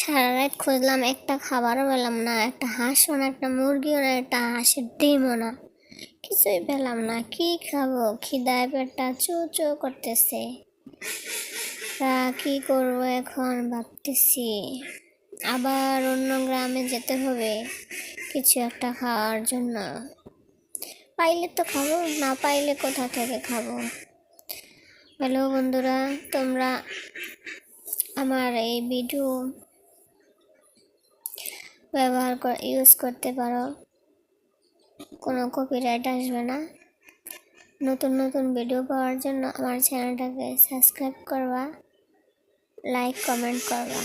সারা রাত খুঁজলাম, একটা খাবারও পেলাম না, একটা হাঁসও না, একটা মুরগিও না, একটা হাঁসের ডিমও না, কিছুই পেলাম না। কি খাবো? খিদায় পেটটা চো চো করতেছে। তা কি করবো এখন ভাবতেছি। আবার অন্য গ্রামে যেতে হবে কিছু একটা খাওয়ার জন্য। পাইলে তো খাবো, না পাইলে কোথা থেকে খাবো? হ্যালো বন্ধুরা, তোমরা আমার এই ভিডিও ইউজ করতে পারো, কোনো কপিরাইট আসবে না। নতুন নতুন ভিডিও পাওয়ার জন্য আমার চ্যানেলটাকে সাবস্ক্রাইব করবা, লাইক কমেন্ট করবা।